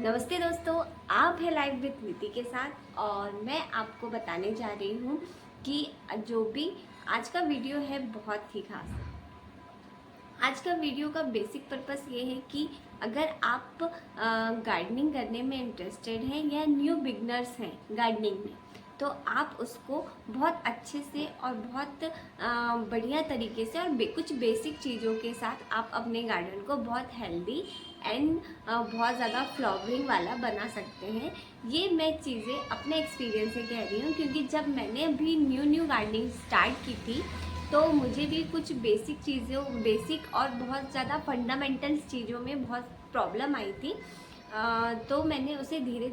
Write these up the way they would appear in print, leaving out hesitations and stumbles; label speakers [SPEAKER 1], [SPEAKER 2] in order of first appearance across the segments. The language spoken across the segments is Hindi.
[SPEAKER 1] नमस्ते दोस्तों, आप है लाइव विद नीति के साथ और मैं आपको बताने जा रही हूँ कि जो भी आज का वीडियो है बहुत ही खास है। आज का वीडियो का बेसिक पर्पस ये है कि अगर आप गार्डनिंग करने में इंटरेस्टेड हैं या न्यू बिगनर्स हैं गार्डनिंग में, तो आप उसको बहुत अच्छे से और बहुत बढ़िया तरीके से और कुछ बेसिक चीज़ों के साथ आप अपने गार्डन को बहुत हेल्दी एंड बहुत ज़्यादा फ्लावरिंग वाला बना सकते हैं। ये मैं चीज़ें अपने एक्सपीरियंस से कह रही हूँ, क्योंकि जब मैंने अभी न्यू गार्डनिंग स्टार्ट की थी तो मुझे भी कुछ बेसिक और बहुत ज़्यादा फंडामेंटल्स चीज़ों में बहुत प्रॉब्लम आई थी। तो मैंने उसे धीरे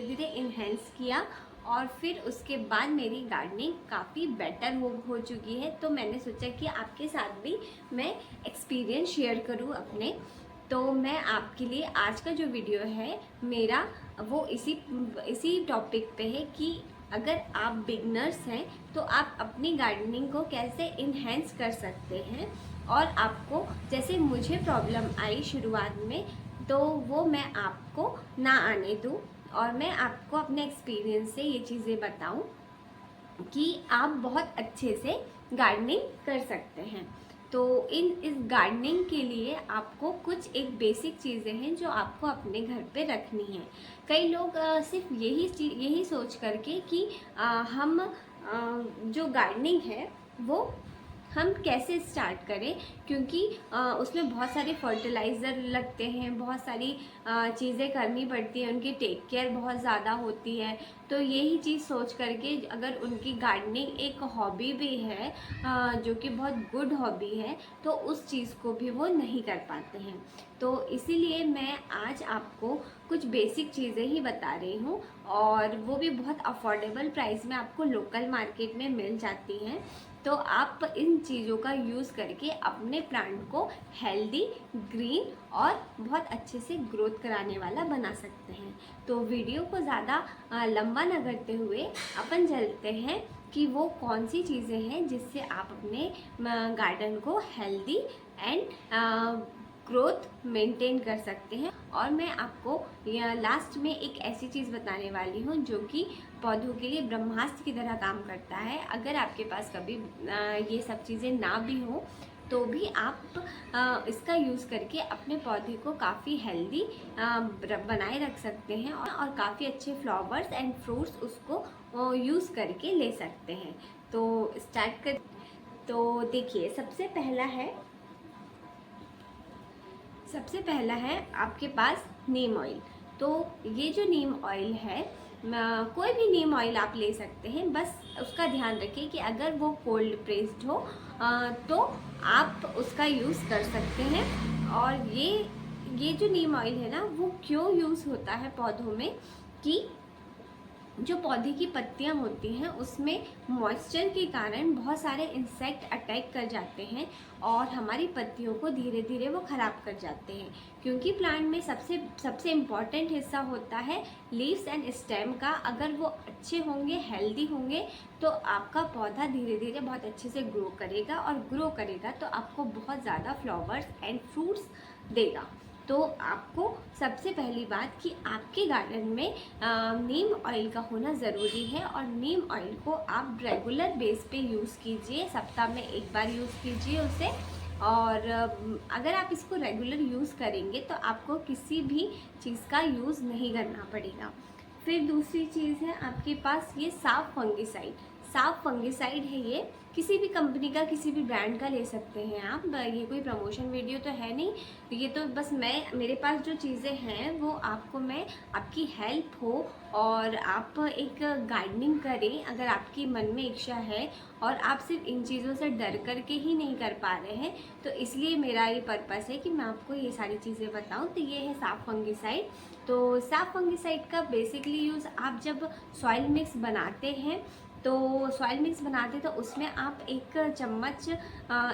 [SPEAKER 1] धीरे इन्हेंस किया और फिर उसके बाद मेरी गार्डनिंग काफ़ी बेटर हो चुकी है। तो मैंने सोचा कि आपके साथ भी मैं एक्सपीरियंस शेयर करूं अपने। तो मैं आपके लिए आज का जो वीडियो है मेरा वो इसी टॉपिक पे है कि अगर आप बिगनर्स हैं तो आप अपनी गार्डनिंग को कैसे इन्हेंस कर सकते हैं, और आपको जैसे मुझे प्रॉब्लम आई शुरुआत में तो वो मैं आपको ना आने दूं और मैं आपको अपने एक्सपीरियंस से ये चीज़ें बताऊं कि आप बहुत अच्छे से गार्डनिंग कर सकते हैं। तो इस गार्डनिंग के लिए आपको कुछ एक बेसिक चीज़ें हैं जो आपको अपने घर पे रखनी है। कई लोग सिर्फ यही सोच करके कि हम जो गार्डनिंग है वो हम कैसे स्टार्ट करें, क्योंकि उसमें बहुत सारे फर्टिलाइज़र लगते हैं, बहुत सारी चीज़ें करनी पड़ती हैं, उनकी टेक केयर बहुत ज़्यादा होती है। तो यही चीज़ सोच करके अगर उनकी गार्डनिंग एक हॉबी भी है जो कि बहुत गुड हॉबी है, तो उस चीज़ को भी वो नहीं कर पाते हैं। तो इसीलिए मैं आज आपको कुछ बेसिक चीज़ें ही बता रही हूँ, और वो भी बहुत अफोर्डेबल प्राइस में आपको लोकल मार्केट में मिल जाती हैं। तो आप इन चीज़ों का यूज़ करके अपने प्लांट को हेल्दी, ग्रीन और बहुत अच्छे से ग्रोथ कराने वाला बना सकते हैं। तो वीडियो को ज़्यादा लंबा न करते हुए अपन चलते हैं कि वो कौन सी चीज़ें हैं जिससे आप अपने गार्डन को हेल्दी एंड ग्रोथ मेंटेन कर सकते हैं। और मैं आपको लास्ट में एक ऐसी चीज़ बताने वाली हूँ जो कि पौधों के लिए ब्रह्मास्त्र की तरह काम करता है। अगर आपके पास कभी ये सब चीज़ें ना भी हो तो भी आप इसका यूज़ करके अपने पौधे को काफ़ी हेल्दी बनाए रख सकते हैं और काफ़ी अच्छे फ्लावर्स एंड फ्रूट्स उसको यूज़ करके ले सकते हैं। तो स्टार्ट कर। तो देखिए, सबसे पहला है आपके पास नीम ऑयल। तो ये जो नीम ऑयल है, कोई भी नीम ऑयल आप ले सकते हैं, बस उसका ध्यान रखिए कि अगर वो कोल्ड प्रेस्ड हो तो आप उसका यूज़ कर सकते हैं। और ये जो नीम ऑयल है ना, वो क्यों यूज़ होता है पौधों में कि जो पौधे की पत्तियां होती हैं उसमें मॉइस्चर के कारण बहुत सारे इंसेक्ट अटैक कर जाते हैं और हमारी पत्तियों को धीरे धीरे वो ख़राब कर जाते हैं। क्योंकि प्लांट में सबसे इम्पॉर्टेंट हिस्सा होता है लीव्स एंड स्टेम का। अगर वो अच्छे होंगे, हेल्दी होंगे, तो आपका पौधा धीरे धीरे बहुत अच्छे से ग्रो करेगा, और ग्रो करेगा तो आपको बहुत ज़्यादा फ्लावर्स एंड फ्रूट्स देगा। तो आपको सबसे पहली बात कि आपके गार्डन में नीम ऑयल का होना ज़रूरी है, और नीम ऑयल को आप रेगुलर बेस पे यूज़ कीजिए, सप्ताह में एक बार यूज़ कीजिए उसे। और अगर आप इसको रेगुलर यूज़ करेंगे तो आपको किसी भी चीज़ का यूज़ नहीं करना पड़ेगा। फिर दूसरी चीज़ है आपके पास ये साफ फंगिसाइड है। ये किसी भी कंपनी का, किसी भी ब्रांड का ले सकते हैं आप। ये कोई प्रमोशन वीडियो तो है नहीं, ये तो बस मेरे पास जो चीज़ें हैं वो आपको मैं आपकी हेल्प हो और आप एक गार्डनिंग करें अगर आपकी मन में इच्छा है और आप सिर्फ इन चीज़ों से डर करके ही नहीं कर पा रहे हैं, तो इसलिए मेरा ये पर्पस है कि मैं आपको ये सारी चीज़ें बताऊं। तो ये है साफ फंगिसाइड। तो साफ फंगिसाइड का बेसिकली यूज़ आप जब सॉइल मिक्स बनाते हैं तो उसमें आप एक चम्मच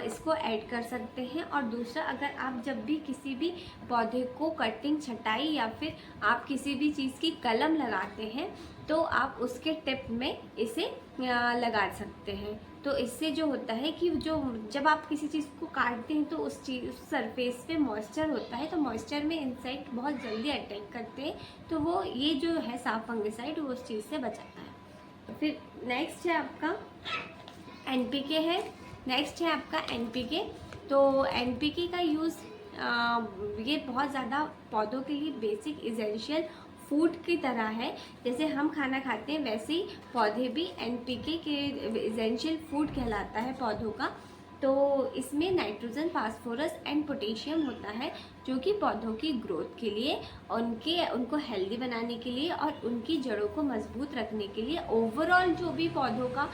[SPEAKER 1] इसको ऐड कर सकते हैं। और दूसरा, अगर आप जब भी किसी भी पौधे को कटिंग, छटाई या फिर आप किसी भी चीज़ की कलम लगाते हैं तो आप उसके टिप में इसे लगा सकते हैं। तो इससे जो होता है कि जो जब आप किसी चीज़ को काटते हैं तो उस सरफेस पे मॉइस्चर होता है, तो मॉइस्चर में इंसेक्ट बहुत जल्दी अटैक करते हैं, तो वो ये जो है साफ फंगिसाइड वो उस चीज़ से बचाता है। फिर नेक्स्ट है आपका एनपीके है। नेक्स्ट है आपका एनपीके। तो एनपीके का यूज़ ये बहुत ज़्यादा पौधों के लिए बेसिक इसेंशियल फूड की तरह है। जैसे हम खाना खाते हैं वैसे ही पौधे भी एनपीके के इसेंशियल फूड कहलाता है पौधों का। तो इसमें नाइट्रोजन, फास्फोरस एंड पोटेशियम होता है, जो कि पौधों की ग्रोथ के लिए, उनको हेल्दी बनाने के लिए और उनकी जड़ों को मजबूत रखने के लिए, ओवरऑल जो भी पौधों का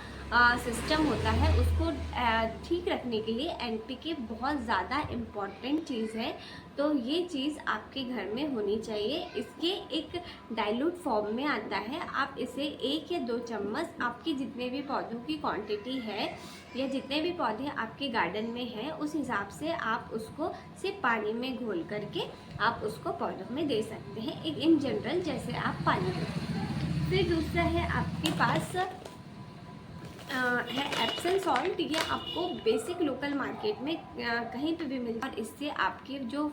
[SPEAKER 1] सिस्टम होता है उसको ठीक रखने के लिए एनपीके बहुत ज़्यादा इम्पॉर्टेंट चीज़ है। तो ये चीज़ आपके घर में होनी चाहिए। इसके एक डाइल्यूट फॉर्म में आता है। आप इसे 1 या 2 चम्मच, आपकी जितने भी पौधों की क्वांटिटी है या जितने भी पौधे आपके गार्डन में हैं उस हिसाब से आप उसको सिर्फ पानी में घोल करके आप उसको पौधों में दे सकते हैं, एक इन जनरल जैसे आप पानी देते हैं। फिर दूसरा है आपके पास है एप्सम सॉल्ट। ये आपको बेसिक लोकल मार्केट में कहीं पे भी मिलता है और इससे आपके जो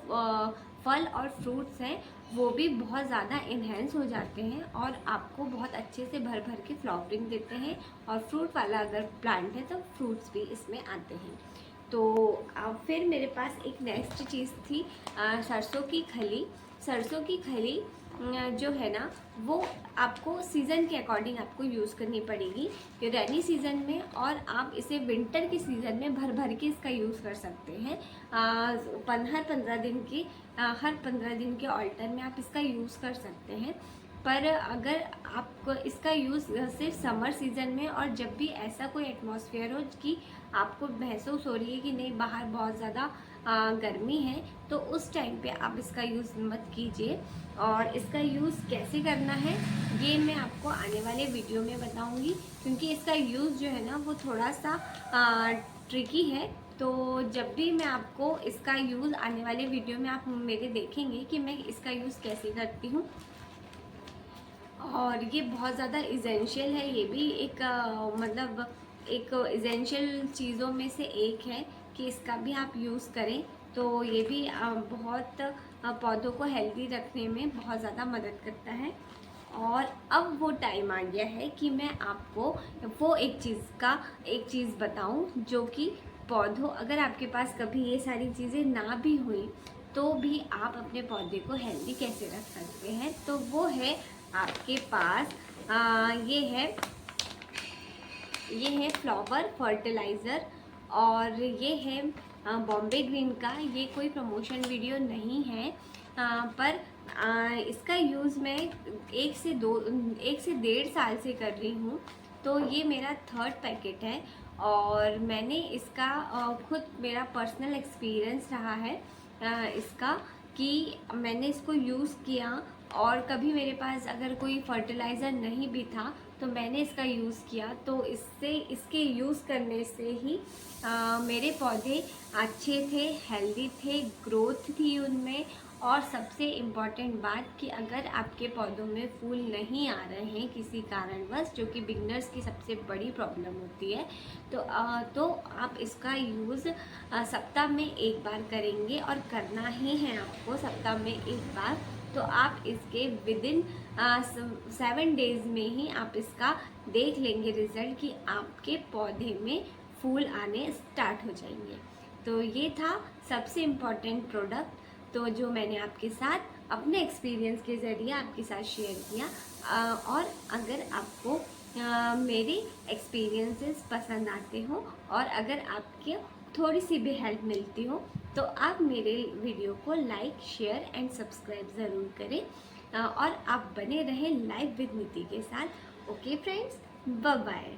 [SPEAKER 1] फल और फ्रूट्स हैं वो भी बहुत ज़्यादा इन्हेंस हो जाते हैं और आपको बहुत अच्छे से भर भर के फ्लावरिंग देते हैं। और फ्रूट वाला अगर प्लांट है तो फ्रूट्स भी इसमें आते हैं। तो फिर मेरे पास एक नेक्स्ट चीज़ थी सरसों की खली। सरसों की खली जो है ना वो आपको सीज़न के अकॉर्डिंग आपको यूज़ करनी पड़ेगी। ये रेनी सीज़न में, और आप इसे विंटर के सीज़न में भर भर के इसका यूज़ कर सकते हैं। हर 15 दिन के ऑल्टर में आप इसका यूज़ कर सकते हैं। पर अगर आप इसका यूज़ सिर्फ समर सीज़न में, और जब भी ऐसा कोई एटमॉस्फेयर हो कि आपको महसूस हो रही है कि नहीं बाहर बहुत ज़्यादा गर्मी है, तो उस टाइम पे आप इसका यूज़ मत कीजिए। और इसका यूज़ कैसे करना है ये मैं आपको आने वाले वीडियो में बताऊंगी, क्योंकि इसका यूज़ जो है ना वो थोड़ा सा ट्रिकी है। तो जब भी मैं आपको इसका यूज़ आने वाले वीडियो में आप मेरे देखेंगे कि मैं इसका यूज़ कैसे करती हूँ। और ये बहुत ज़्यादा इसेंशियल है, ये भी एक मतलब एक इसेंशियल चीज़ों में से एक है कि इसका भी आप यूज़ करें। तो ये भी बहुत पौधों को हेल्दी रखने में बहुत ज़्यादा मदद करता है। और अब वो टाइम आ गया है कि मैं आपको वो एक चीज़ बताऊं जो कि पौधों, अगर आपके पास कभी ये सारी चीज़ें ना भी हुई तो भी आप अपने पौधे को हेल्दी कैसे रख सकते हैं। तो वो है आपके पास ये है फ्लावर फर्टिलाइज़र, और ये है बॉम्बे ग्रीन का। ये कोई प्रमोशन वीडियो नहीं है, पर इसका यूज़ मैं 1 से 1.5 साल से कर रही हूँ। तो ये मेरा 3rd पैकेट है और मैंने इसका खुद मेरा पर्सनल एक्सपीरियंस रहा है इसका, कि मैंने इसको यूज़ किया और कभी मेरे पास अगर कोई फर्टिलाइज़र नहीं भी था तो मैंने इसका यूज़ किया। तो इसके यूज़ करने से ही मेरे पौधे अच्छे थे, हेल्दी थे, ग्रोथ थी उनमें। और सबसे इम्पॉर्टेंट बात कि अगर आपके पौधों में फूल नहीं आ रहे हैं किसी कारणवश, जो कि बिगनर्स की सबसे बड़ी प्रॉब्लम होती है, तो आप इसका यूज़ सप्ताह में 1 बार करेंगे, और करना ही है आपको सप्ताह में 1 बार। तो आप इसके विदिन 7 डेज़ में ही आप इसका देख लेंगे रिज़ल्ट कि आपके पौधे में फूल आने स्टार्ट हो जाएंगे। तो ये था सबसे इम्पॉर्टेंट प्रोडक्ट, तो जो मैंने आपके साथ अपने एक्सपीरियंस के ज़रिए आपके साथ शेयर किया। और अगर आपको मेरे एक्सपीरियंसेस पसंद आते हो और अगर आपके थोड़ी सी भी हेल्प मिलती हो तो आप मेरे वीडियो को लाइक, शेयर एंड सब्सक्राइब ज़रूर करें। और आप बने रहें लाइव विद नीति के साथ। Okay friends, bye bye.